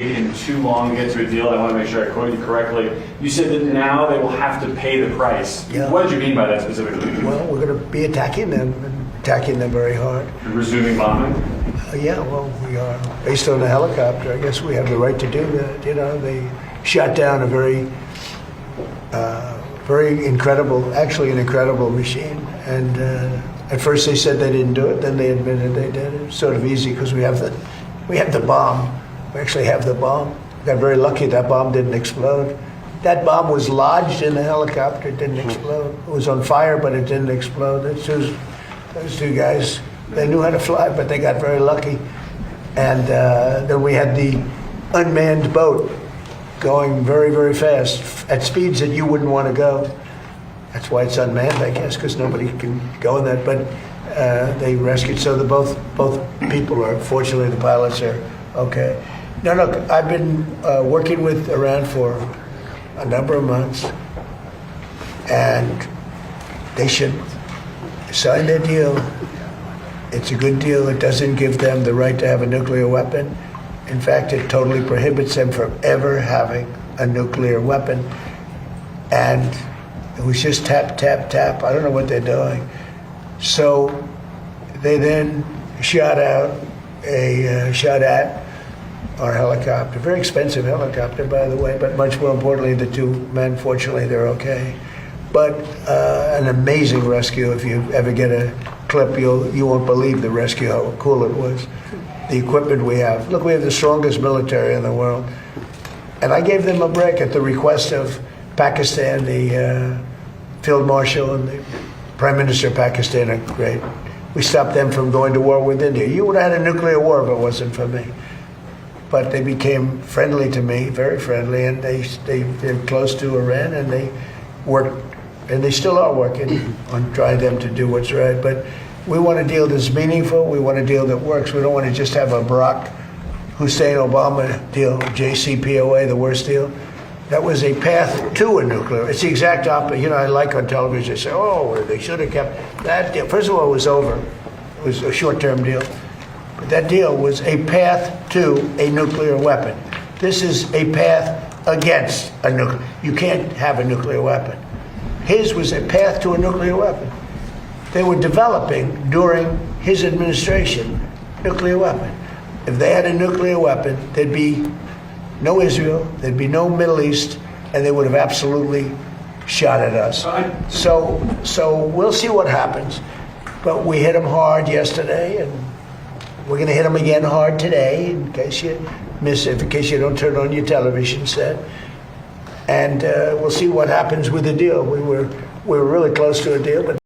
taken too long to get to a deal. I want to make sure I quote you correctly. You said that now they will have to pay the price. Yeah. What did you mean by that specifically? Well, we're going to be attacking them very hard. Resuming bombing? Yeah, well, we are. Based on the helicopter, I guess we have the right to do that. You know, they shot down a very incredible, actually an incredible machine. And at first they said they didn't do it, then they admitted they did. It's sort of easy because we have the bomb. We actually have the bomb. Got very lucky that bomb didn't explode. That bomb was lodged in the helicopter. It didn't explode. It was on fire, but it didn't explode. Those two guys, they knew how to fly, but they got very lucky. And then we had the unmanned boat going very, very fast at speeds that you wouldn't want to go. That's why it's unmanned, I guess, because nobody can go in that. But they rescued. So both people are, fortunately, the pilots are okay. Now, look, I've been working with Iran for a number of months, and they should sign their deal. It's a good deal. It doesn't give them the right to have a nuclear weapon. In fact, it totally prohibits them from ever having a nuclear weapon. And it was just tap, tap, tap. I don't know what they're doing. So they then shot at our helicopter. Very expensive helicopter, by the way, but much more importantly, the two men, fortunately, they're okay. But an amazing rescue. If you ever get a clip, you won't believe the rescue, how cool it was. The equipment we have. Look, we have the strongest military in the world. And I gave them a break at the request of Pakistan. The Field Marshal and the Prime Minister of Pakistan are great. We stopped them from going to war with India. You would have had a nuclear war if it wasn't for me. But they became friendly to me, very friendly, and they're close to Iran, and they worked, and they still are working on trying them to do what's right. But we want a deal that's meaningful. We want a deal that works. We don't want to just have a Barack Hussein Obama deal, JCPOA, the worst deal. That was a path to a nuclear. It's the exact opposite. You know, I like on television, they say, oh, they should have kept that deal. First of all, it was over. It was a short-term deal. But that deal was a path to a nuclear weapon. This is a path against a nuclear. You can't have a nuclear weapon. His was a path to a nuclear weapon. They were developing during his administration nuclear weapon. If they had a nuclear weapon, there'd be no Israel, there'd be no Middle East, and they would have absolutely shot at us. So we'll see what happens. But we hit them hard yesterday, and we're going to hit them again hard today, in case you miss it, in case you don't turn on your television set. And we'll see what happens with the deal. We were really close to a deal, but